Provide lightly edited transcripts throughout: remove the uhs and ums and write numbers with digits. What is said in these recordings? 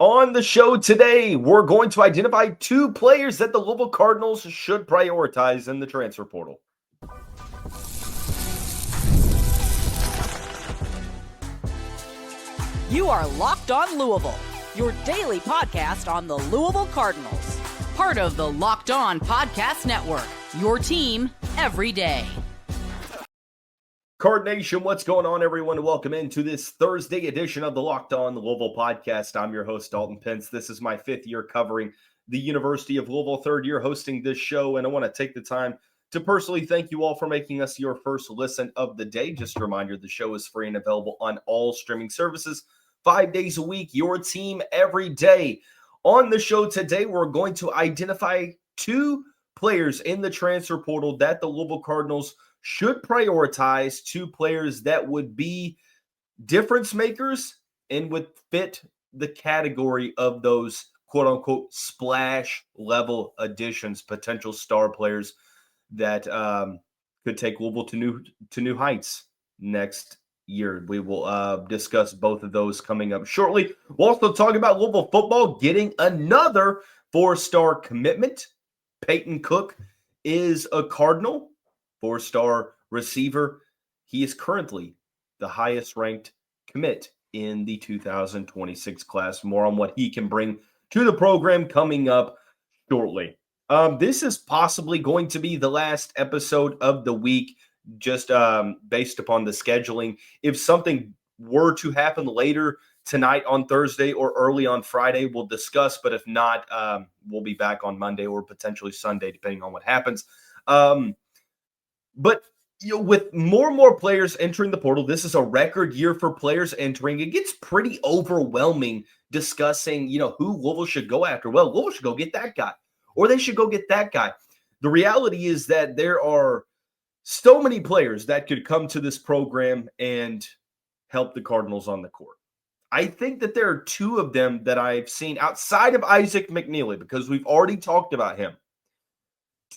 On the show today, we're going to identify two players that the Louisville Cardinals should prioritize in the transfer portal. You are Locked On Louisville, your daily podcast on the Louisville Cardinals. Part of the Locked On Podcast Network, your team every day. Card Nation, what's going on, everyone? Welcome into this Thursday edition of the Locked On Louisville podcast. I'm your host, Dalton Pence. This is my fifth year covering the University of Louisville, third year hosting this show, and I want to take the time to personally thank you all for making us your first listen of the day. Just a reminder, the show is free and available on all streaming services 5 days a week, your team every day. On the show today, we're going to identify two players in the transfer portal that the Louisville Cardinals should prioritize, two players that would be difference makers and would fit the category of those quote-unquote splash level additions, potential star players that could take Louisville to new heights next year. We will discuss both of those coming up shortly. We'll also talk about Louisville football getting another four-star commitment. Payton Cook is a Cardinal, four-star receiver. He is currently the highest ranked commit in the 2026 class. More on what he can bring to the program coming up shortly. This is possibly going to be the last episode of the week, just based upon the scheduling. If something were to happen later tonight on Thursday or early on Friday, we'll discuss. But if not, we'll be back on Monday or potentially Sunday, depending on what happens. But with more and more players entering the portal, this is a record year for players entering. It gets pretty overwhelming discussing, who Louisville should go after. Well, Louisville should go get that guy, or they should go get that guy. The reality is that there are so many players that could come to this program and help the Cardinals on the court. I think that there are two of them that I've seen outside of Isaac McNeely, because we've already talked about him.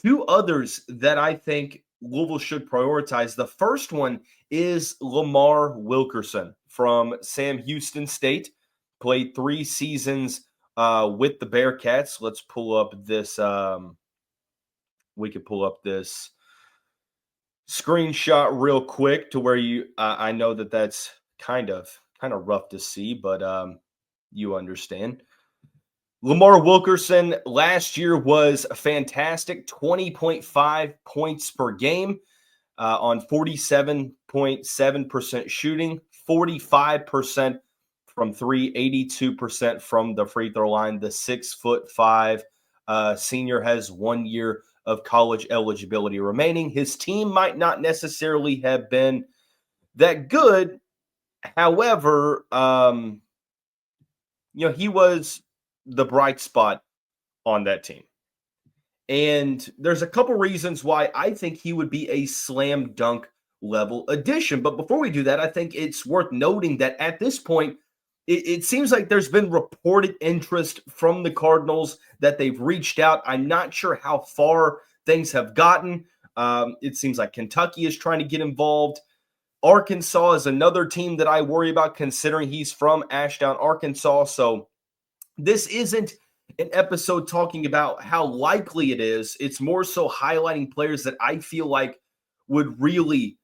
Two others that I think Louisville should prioritize. The first one is Lamar Wilkerson from Sam Houston State. Played 3 seasons with the Bearcats. Let's pull up this. We could pull up this screenshot real quick to where I know that that's kind of rough to see, but you understand. Lamar Wilkerson last year was fantastic, 20.5 points per game on 47.7% shooting, 45% from three, 82% from the free throw line. The 6'5" senior has 1 year of college eligibility remaining. His team might not necessarily have been that good. However, he was the bright spot on that team. And there's a couple reasons why I think he would be a slam dunk level addition. But before we do that, I think it's worth noting that at this point, it seems like there's been reported interest from the Cardinals that they've reached out. I'm not sure how far things have gotten. It seems like Kentucky is trying to get involved. Arkansas is another team that I worry about, considering he's from Ashdown, Arkansas. So this isn't an episode talking about how likely it is. It's more so highlighting players that I feel like would really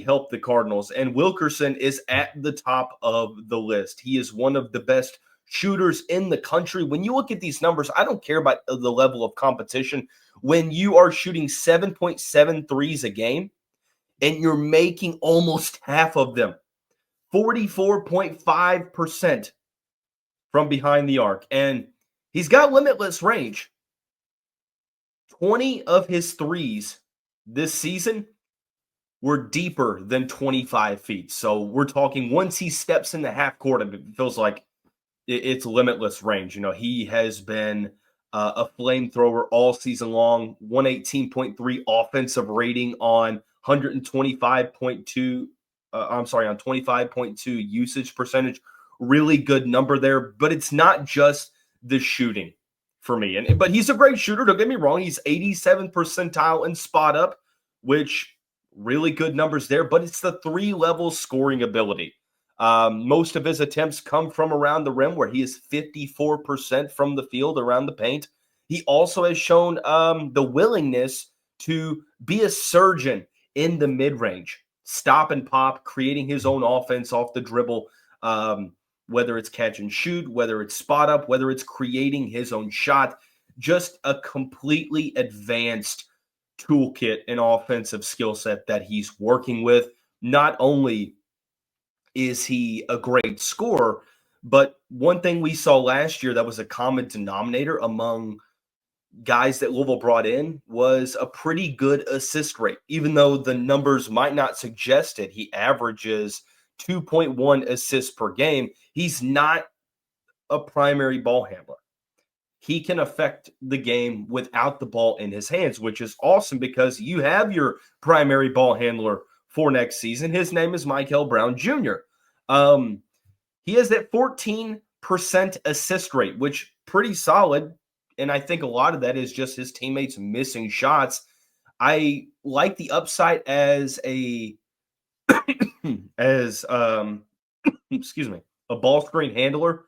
help the Cardinals. And Wilkerson is at the top of the list. He is one of the best shooters in the country. When you look at these numbers, I don't care about the level of competition. When you are shooting 7.7 threes a game and you're making almost half of them, 44.5% from behind the arc. And he's got limitless range. 20 of his threes this season were deeper than 25 feet. So we're talking once he steps in the half court, it feels like it's limitless range. He has been a flamethrower all season long, 118.3 offensive rating on 125.2, on 25.2 usage percentage. Really good number there, but it's not just the shooting for me. But he's a great shooter. Don't get me wrong. He's 87th percentile in spot up, which really good numbers there, but it's the 3-level scoring ability. Most of his attempts come from around the rim, where he is 54% from the field around the paint. He also has shown the willingness to be a surgeon in the mid-range, stop and pop, creating his own offense off the dribble, whether it's catch and shoot, whether it's spot up, whether it's creating his own shot. Just a completely advanced toolkit and offensive skill set that he's working with. Not only is he a great scorer, but one thing we saw last year that was a common denominator among guys that Louisville brought in was a pretty good assist rate. Even though the numbers might not suggest it, he averages 2.1 assists per game. He's not a primary ball handler. He can affect the game without the ball in his hands, which is awesome because you have your primary ball handler for next season. His name is Michael Brown Jr. He has that 14% assist rate, which pretty solid. And I think a lot of that is just his teammates missing shots. I like the upside as a excuse me, a ball screen handler.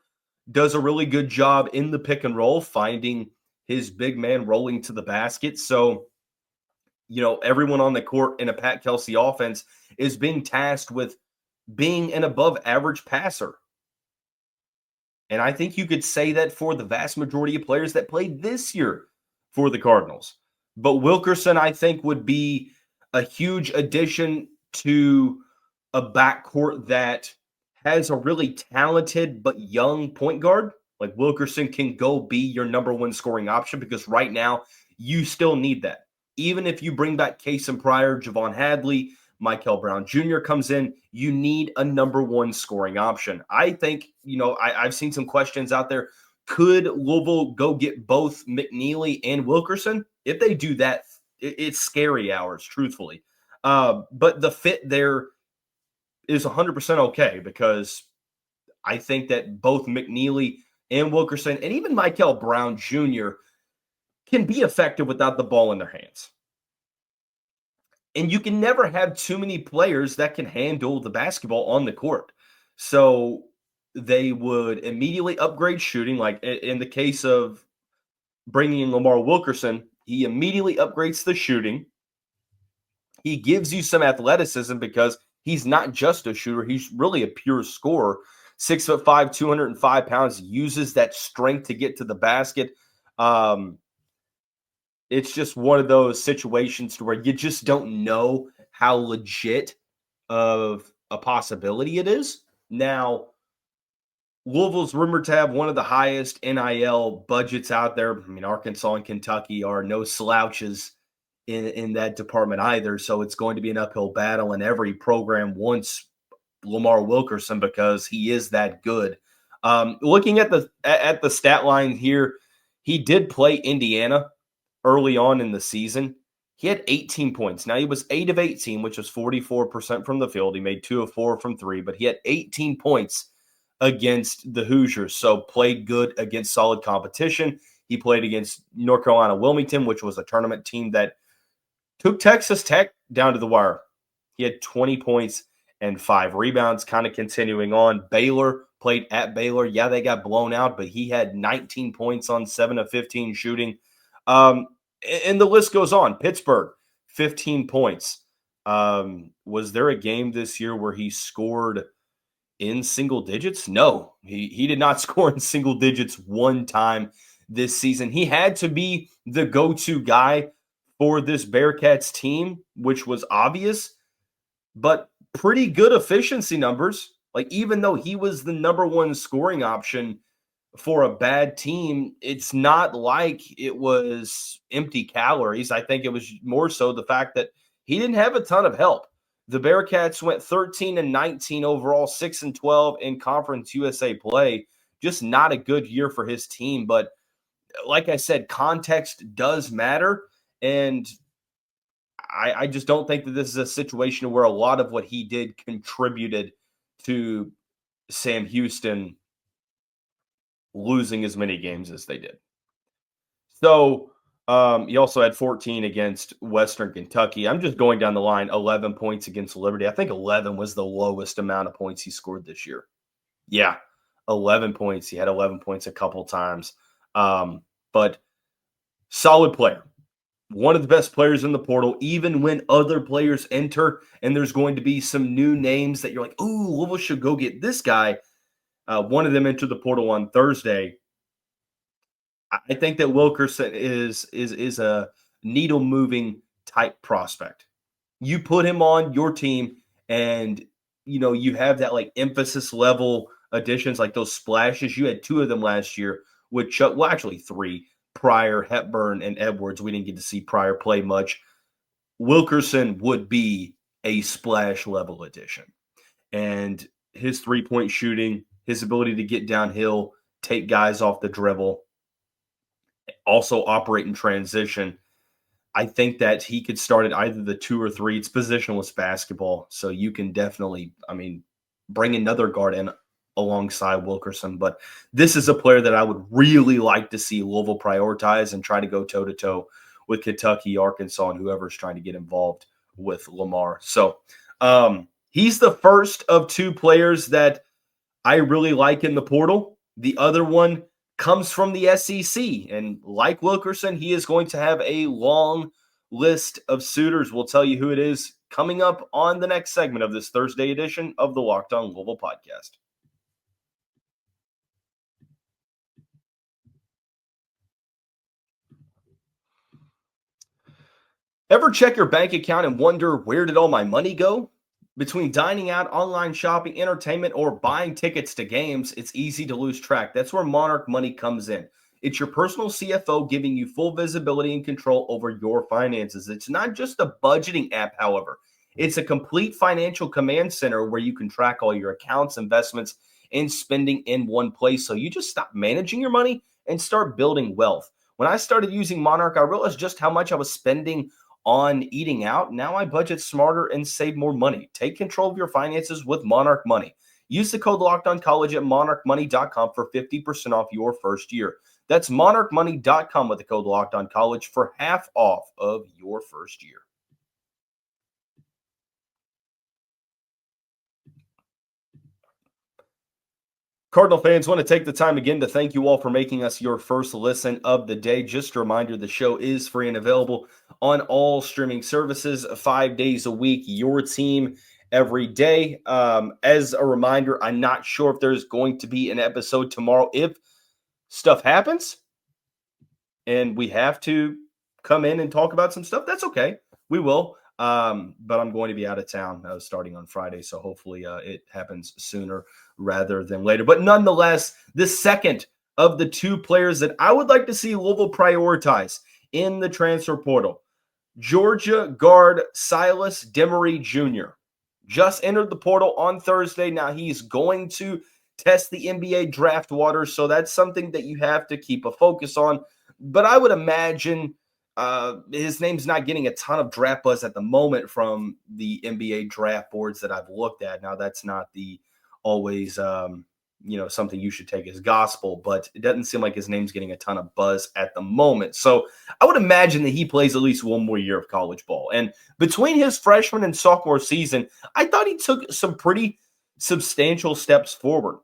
Does a really good job in the pick and roll, finding his big man rolling to the basket. So, everyone on the court in a Pat Kelsey offense is being tasked with being an above average passer. And I think you could say that for the vast majority of players that played this year for the Cardinals. But Wilkerson, I think, would be a huge addition to a backcourt that has a really talented but young point guard. Like Wilkerson can go be your number one scoring option because right now you still need that. Even if you bring back Cason Pryor, Javon Hadley, Michael Brown Jr. comes in, you need a number one scoring option. I think, I've seen some questions out there. Could Louisville go get both McNeely and Wilkerson? If they do that, it's scary hours, truthfully. But the fit there is 100% okay because I think that both McNeely and Wilkerson and even Michael Brown Jr. can be effective without the ball in their hands. And you can never have too many players that can handle the basketball on the court. So they would immediately upgrade shooting. Like in the case of bringing in Lamar Wilkerson, he immediately upgrades the shooting. He gives you some athleticism because he's not just a shooter. He's really a pure scorer. 6'5", 205 pounds, uses that strength to get to the basket. It's just one of those situations to where you just don't know how legit of a possibility it is. Now, Louisville's rumored to have one of the highest NIL budgets out there. I mean, Arkansas and Kentucky are no slouches in that department either. So it's going to be an uphill battle, and every program wants Lamar Wilkerson because he is that good. Looking at the stat line here, he did play Indiana early on in the season. He had 18 points. Now, he was 8 of 18, which was 44% from the field. He made 2 of 4 from 3, but he had 18 points against the Hoosiers, so played good against solid competition. He played against North Carolina Wilmington, which was a tournament team that took Texas Tech down to the wire. He had 20 points and 5 rebounds, kind of continuing on. Baylor, played at Baylor. Yeah, they got blown out, but he had 19 points on 7 of 15 shooting. And the list goes on. Pittsburgh, 15 points. Was there a game this year where he scored in single digits? No, he did not score in single digits one time this season. He had to be the go-to guy for this Bearcats team, which was obvious, but pretty good efficiency numbers. Like, even though he was the number one scoring option for a bad team, it's not like it was empty calories. I think it was more so the fact that he didn't have a ton of help. The Bearcats went 13-19 overall, 6-12 in Conference USA play. Just not a good year for his team. But like I said, context does matter. And I just don't think that this is a situation where a lot of what he did contributed to Sam Houston losing as many games as they did. So He also had 14 against Western Kentucky. I'm just going down the line. 11 points against Liberty. I think 11 was the lowest amount of points he scored this year. Yeah, 11 points. He had 11 points a couple times. But solid player. One of the best players in the portal, even when other players enter and there's going to be some new names that you're like, ooh, Louisville should go get this guy. One of them entered the portal on Thursday. I think that Wilkerson is a needle moving type prospect. You put him on your team, and you have that like emphasis level additions, like those splashes. You had 2 of them last year with Chuck. Well, actually 3. Pryor, Hepburn, and Edwards. We didn't get to see Pryor play much. Wilkerson would be a splash level addition, and his 3-point shooting, his ability to get downhill, take guys off the dribble, also operate in transition. I think that he could start at either the 2 or 3. It's positionless basketball, so you can definitely, bring another guard in alongside Wilkerson. But this is a player that I would really like to see Louisville prioritize and try to go toe-to-toe with Kentucky, Arkansas, and whoever's trying to get involved with Lamar. So he's the first of 2 players that I really like in the portal. The other one comes from the SEC. And like Wilkerson, he is going to have a long list of suitors. We'll tell you who it is coming up on the next segment of this Thursday edition of the Locked On Louisville podcast. Ever check your bank account and wonder, where did all my money go? Between dining out, online shopping, entertainment, or buying tickets to games, it's easy to lose track. That's where Monarch Money comes in. It's your personal CFO giving you full visibility and control over your finances. It's not just a budgeting app, however. It's a complete financial command center where you can track all your accounts, investments, and spending in one place. So you just stop managing your money and start building wealth. When I started using Monarch, I realized just how much I was spending on eating out. Now I budget smarter and save more money. Take control of your finances with Monarch Money. Use the code LOCKEDONCollege at monarchmoney.com for 50% off your first year. That's monarchmoney.com with the code LOCKEDONCollege for half off of your first year. Cardinal fans, want to take the time again to thank you all for making us your first listen of the day. Just a reminder, the show is free and available on all streaming services 5 days a week. Your team every day. As a reminder, I'm not sure if there's going to be an episode tomorrow. If stuff happens and we have to come in and talk about some stuff, that's okay. We will. But I'm going to be out of town starting on Friday, so hopefully it happens sooner rather than later. But nonetheless, the second of the 2 players that I would like to see Louisville prioritize in the transfer portal, Georgia guard Silas Demary Jr. just entered the portal on Thursday. Now he's going to test the NBA draft waters, so that's something that you have to keep a focus on. But I would imagine his name's not getting a ton of draft buzz at the moment from the NBA draft boards that I've looked at. Now, that's not the always, something you should take as gospel, but it doesn't seem like his name's getting a ton of buzz at the moment. So I would imagine that he plays at least one more year of college ball. And between his freshman and sophomore season, I thought he took some pretty substantial steps forward.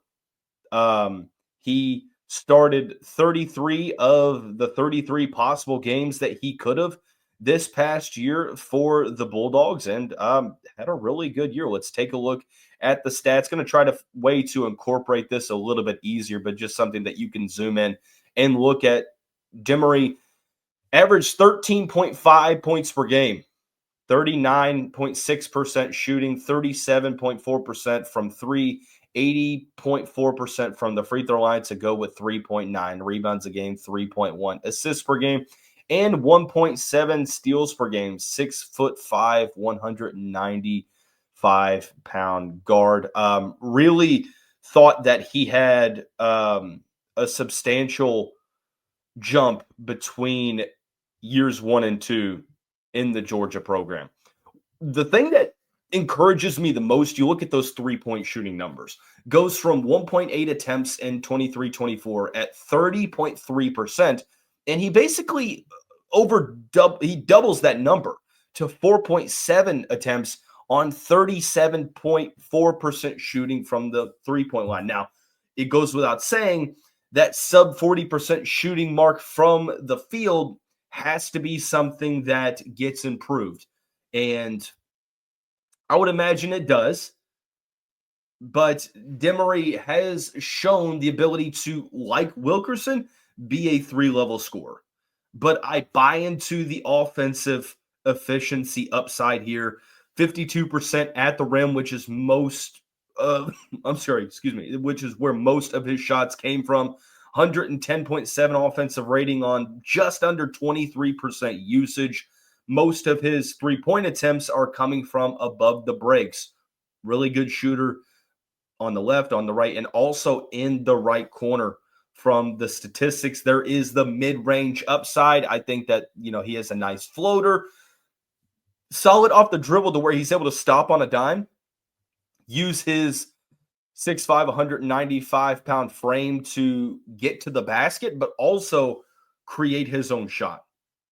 He started 33 of the 33 possible games that he could have this past year for the Bulldogs, and had a really good year. Let's take a look at the stats. Going to try to way to incorporate this a little bit easier, but just something that you can zoom in and look at. Demary averaged 13.5 points per game, 39.6% shooting, 37.4% from 3, 80.4% from the free throw line to go with 3.9 rebounds a game, 3.1 assists per game, and 1.7 steals per game. 6'5", 195-pound guard. Really thought that he had a substantial jump between years 1 and 2 in the Georgia program. The thing that encourages me the most, you look at those 3-point shooting numbers, goes from 1.8 attempts in 23-24 at 30.3%. And he basically he doubles that number to 4.7 attempts on 37.4% shooting from the three-point line. Now, it goes without saying that sub 40% shooting mark from the field has to be something that gets improved. And I would imagine it does. But Demary has shown the ability to, like Wilkerson, be a three-level scorer. But I buy into the offensive efficiency upside here. 52% at the rim, which is which is where most of his shots came from. 110.7 offensive rating on just under 23% usage. Most of his three-point attempts are coming from above the breaks. Really good shooter on the left, on the right, and also in the right corner. From the statistics, there is the mid-range upside. I think that, he has a nice floater. Solid off the dribble to where he's able to stop on a dime, use his 6'5", 195-pound frame to get to the basket, but also create his own shot.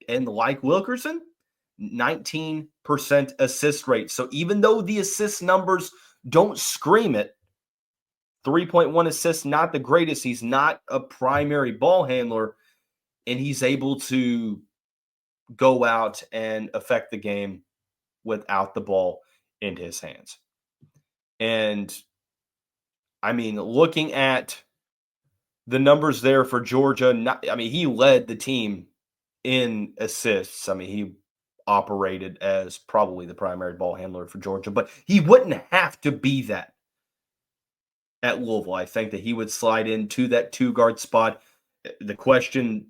And like Wilkerson, 19% assist rate. So even though the assist numbers don't scream it, 3.1 assists, not the greatest. He's not a primary ball handler, and he's able to go out and affect the game without the ball in his hands. And, looking at the numbers there for Georgia, he led the team in assists. He operated as probably the primary ball handler for Georgia, but he wouldn't have to be that at Louisville. I think that he would slide into that two-guard spot. The question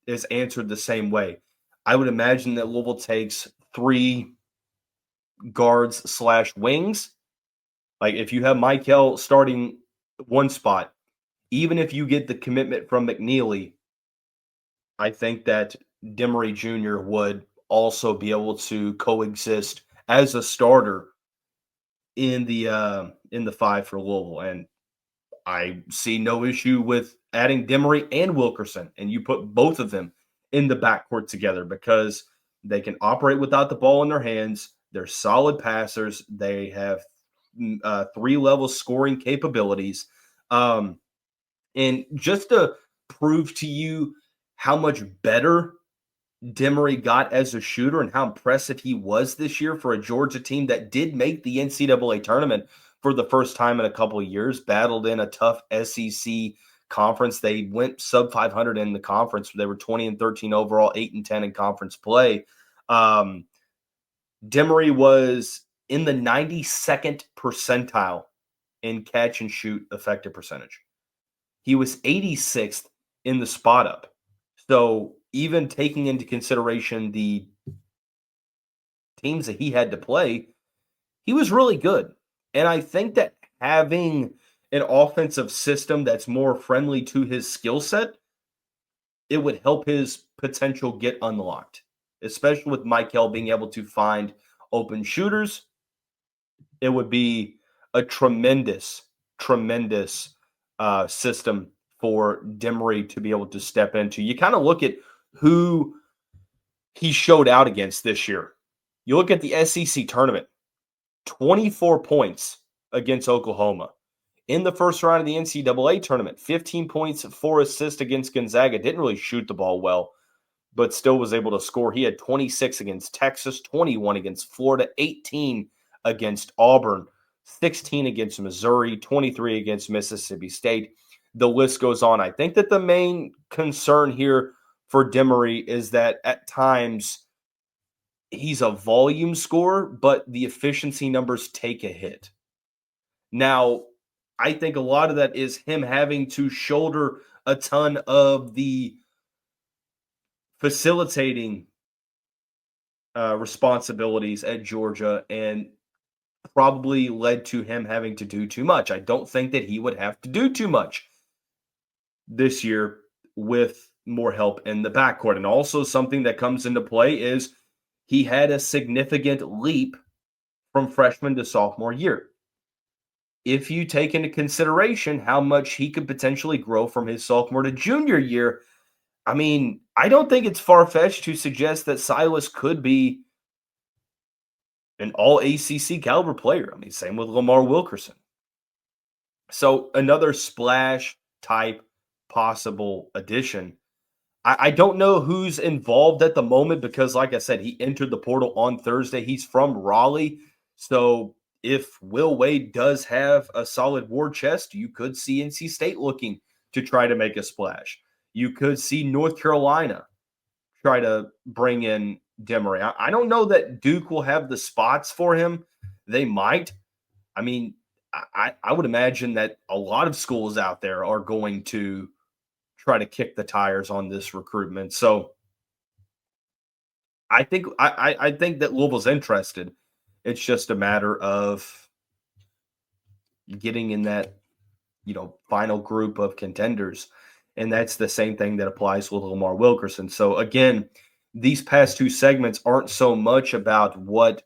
is answered the same way. I would imagine that Louisville takes 3 guards/wings. Like if you have Michael starting one spot, even if you get the commitment from McNeely, I think that Demary Jr. would also be able to coexist as a starter in the 5 for Louisville. And I see no issue with adding Demary and Wilkerson, and you put both of them in the backcourt together because they can operate without the ball in their hands. They're solid passers. They have 3-level scoring capabilities. And just to prove to you how much better Demary got as a shooter and how impressive he was this year for a Georgia team that did make the NCAA tournament for the first time in a couple of years, battled in a tough SEC conference. They went sub 500 in the conference. They were 20-13 overall, 8-10 in conference play. Demary was in the 92nd percentile in catch and shoot effective percentage. He was 86th in the spot up. So even taking into consideration the teams that he had to play, he was really good. And I think that having an offensive system that's more friendly to his skill set, it would help his potential get unlocked, especially with Michael being able to find open shooters. It would be a tremendous system for Demary to be able to step into. You kind of look at who he showed out against this year. You look at the SEC tournament, 24 points against Oklahoma. In the first round of the NCAA tournament, 15 points, 4 assists against Gonzaga. Didn't really shoot the ball well, but still was able to score. He had 26 against Texas, 21 against Florida, 18 against Auburn, 16 against Missouri, 23 against Mississippi State. The list goes on. I think that the main concern here for Demary is that at times he's a volume scorer, but the efficiency numbers take a hit. Now, I think a lot of that is him having to shoulder a ton of the facilitating responsibilities at Georgia, and probably led to him having to do too much. I don't think that he would have to do too much this year with more help in the backcourt. And also something that comes into play is he had a significant leap from freshman to sophomore year. If you take into consideration how much he could potentially grow from his sophomore to junior year, I mean, I don't think it's far-fetched to suggest that Silas could be an all ACC caliber player. I mean, same with Lamar Wilkerson. So another splash type possible addition. I don't know who's involved at the moment because, like I said, he entered the portal on Thursday. He's from Raleigh. So if Will Wade does have a solid war chest, you could see NC State looking to try to make a splash. You could see North Carolina try to bring in Demary. I don't know that Duke will have the spots for him. They might. I mean, I would imagine that a lot of schools out there are going to try to kick the tires on this recruitment. So I think I think that Louisville's interested. It's just a matter of getting in that, final group of contenders. And that's the same thing that applies with Lamar Wilkerson. So again, these past two segments aren't so much about what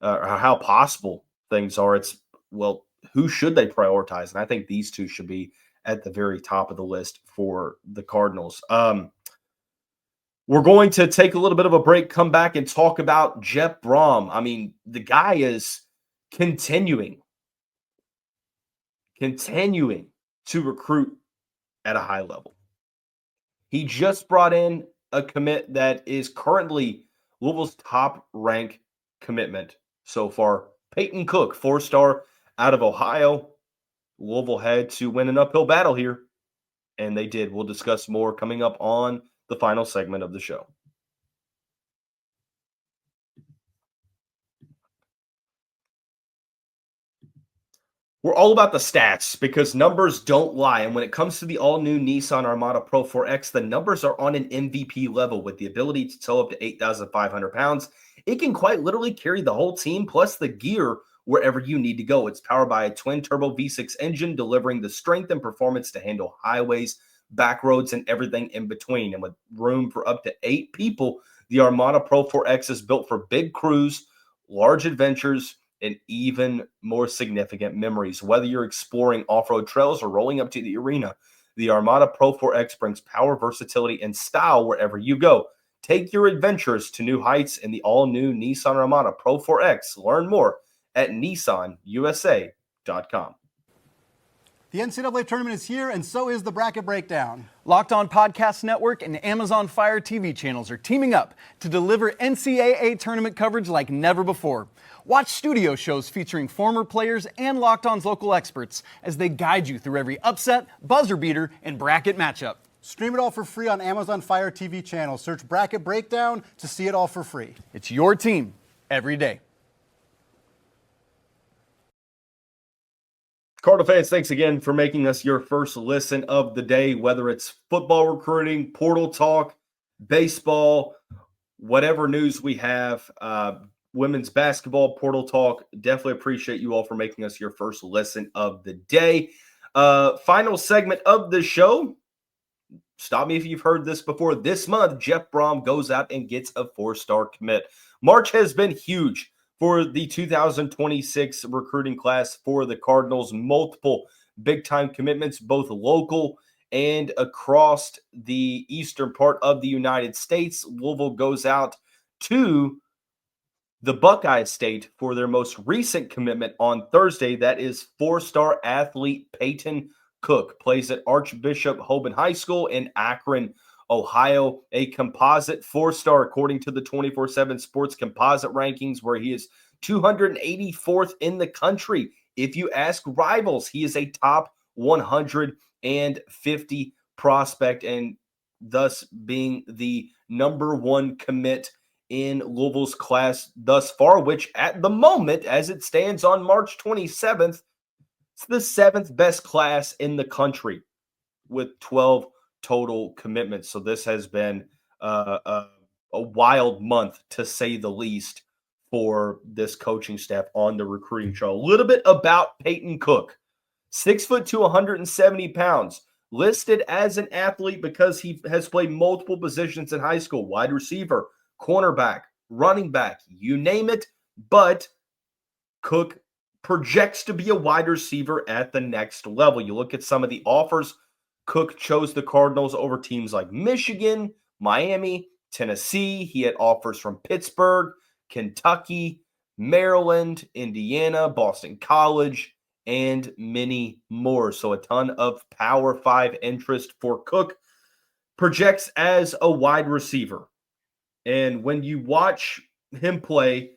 or how possible things are. It's, well, who should they prioritize? And I think these two should be at the very top of the list for the Cardinals. We're going to take a little bit of a break, come back and talk about Jeff Brohm. I mean, the guy is continuing to recruit at a high level. He just brought in a commit that is currently Louisville's top rank commitment so far. Payton Cook, 4-star out of Ohio. Louisville had to win an uphill battle here, and they did. We'll discuss more coming up on the final segment of the show. We're all about the stats because numbers don't lie. And when it comes to the all-new Nissan Armada PRO-4X, the numbers are on an MVP level with the ability to tow up to 8,500 pounds. It can quite literally carry the whole team plus the gear wherever you need to go. It's powered by a twin-turbo V6 engine, delivering the strength and performance to handle highways, back roads, and everything in between. And with room for up to 8 people, the Armada PRO-4X is built for big crews, large adventures, and even more significant memories. Whether you're exploring off-road trails or rolling up to the arena, the Armada PRO-4X brings power, versatility, and style wherever you go. Take your adventures to new heights in the all-new Nissan Armada PRO-4X. Learn more at nissanusa.com. The NCAA tournament is here, and so is the bracket breakdown. Locked On Podcast Network and Amazon Fire TV channels are teaming up to deliver NCAA tournament coverage like never before. Watch studio shows featuring former players and Locked On's local experts as they guide you through every upset, buzzer beater, and bracket matchup. Stream it all for free on Amazon Fire TV channel. Search Bracket Breakdown to see it all for free. It's your team every day. Cardinal fans, thanks again for making us your first listen of the day, whether it's football recruiting, portal talk, baseball, whatever news we have, women's basketball, portal talk. Definitely appreciate you all for making us your first listen of the day. Final segment of the show. Stop me if you've heard this before. This month, Jeff Brohm goes out and gets a 4-star commit. March has been huge for the 2026 recruiting class for the Cardinals. Multiple big-time commitments, both local and across the eastern part of the United States. Louisville goes out to the Buckeye State for their most recent commitment on Thursday. That is 4-star athlete Payton Cook. Plays at Archbishop Hoban High School in Akron, Ohio. A composite 4-star according to the 24/7 Sports Composite Rankings, where he is 284th in the country. If you ask rivals, he is a top 150 prospect, and thus being the number one commit in Louisville's class thus far, which at the moment, as it stands on March 27th, it's the 7th best class in the country with 12 total commitments. So this has been a wild month, to say the least, for this coaching staff on the recruiting trail. A little bit about Payton Cook. 6'2", 170 pounds. Listed as an athlete because he has played multiple positions in high school. Wide receiver, cornerback, running back, you name it. But Cook projects to be a wide receiver at the next level. You look at some of the offers Cook chose the Cardinals over teams like Michigan, Miami, Tennessee. He had offers from Pittsburgh, Kentucky, Maryland, Indiana, Boston College, and many more. So a ton of Power 5 interest for Cook. Projects as a wide receiver. And when you watch him play,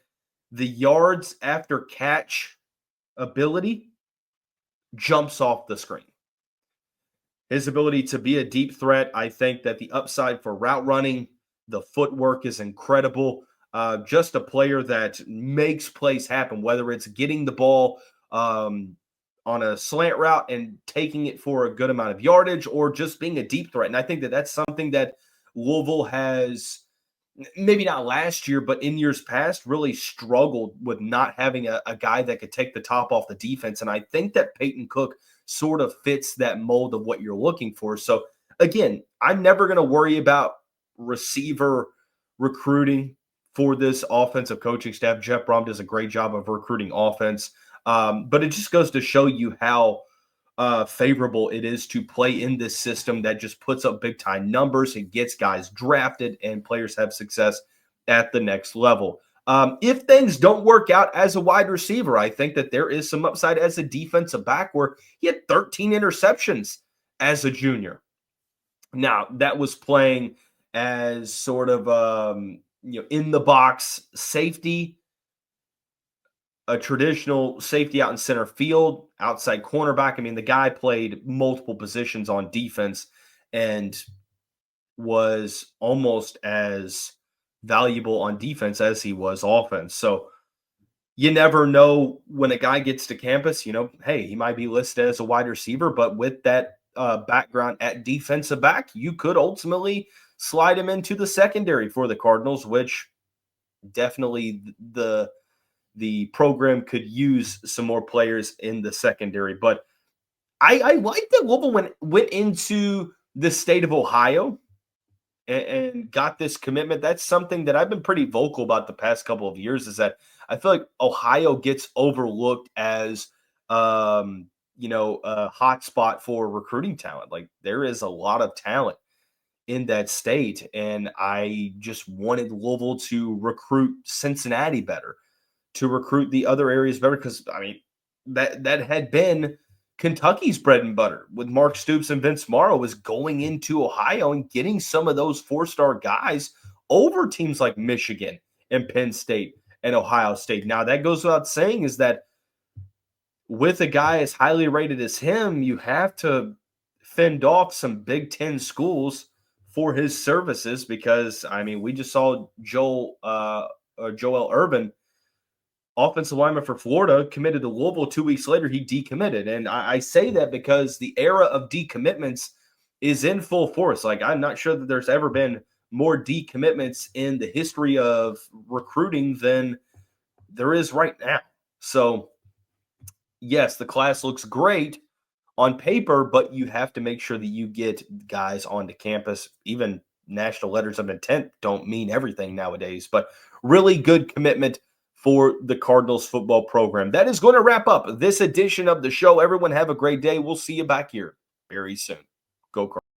the yards after catch ability jumps off the screen. His ability to be a deep threat, I think that the upside for route running, the footwork is incredible. Just a player that makes plays happen, whether it's getting the ball on a slant route and taking it for a good amount of yardage or just being a deep threat. And I think that that's something that Louisville has, maybe not last year, but in years past, really struggled with not having a guy that could take the top off the defense. And I think that Payton Cook sort of fits that mold of what you're looking for. So again, I'm never going to worry about receiver recruiting for this offensive coaching staff. Jeff Brohm does a great job of recruiting offense. But it just goes to show you how favorable it is to play in this system that just puts up big time numbers and gets guys drafted and players have success at the next level. If things don't work out as a wide receiver, I think that there is some upside as a defensive back where he had 13 interceptions as a junior. Now, that was playing as sort of in the box safety, a traditional safety out in center field, outside cornerback. I mean, the guy played multiple positions on defense and was almost as valuable on defense as he was offense. So you never know when a guy gets to campus, hey, he might be listed as a wide receiver, but with that background at defensive back, you could ultimately slide him into the secondary for the Cardinals, which definitely the program could use some more players in the secondary. But I like that Louisville went into the state of Ohio and got this commitment. That's something that I've been pretty vocal about the past couple of years, is that I feel like Ohio gets overlooked as a hot spot for recruiting talent. Like, there is a lot of talent in that state, and I just wanted Louisville to recruit Cincinnati better, to recruit the other areas better, because I mean that had been Kentucky's bread and butter with Mark Stoops and Vince Morrow, was going into Ohio and getting some of those 4-star guys over teams like Michigan and Penn State and Ohio State. Now, that goes without saying, is that with a guy as highly rated as him, you have to fend off some Big Ten schools for his services, because I mean, we just saw Joel Irvin, offensive lineman for Florida, committed to Louisville. 2 weeks later, he decommitted. And I say that because the era of decommitments is in full force. Like, I'm not sure that there's ever been more decommitments in the history of recruiting than there is right now. So, yes, the class looks great on paper, but you have to make sure that you get guys onto campus. Even national letters of intent don't mean everything nowadays, but really good commitment for the Cardinals football program. That is going to wrap up this edition of the show. Everyone have a great day. We'll see you back here very soon. Go Cardinals.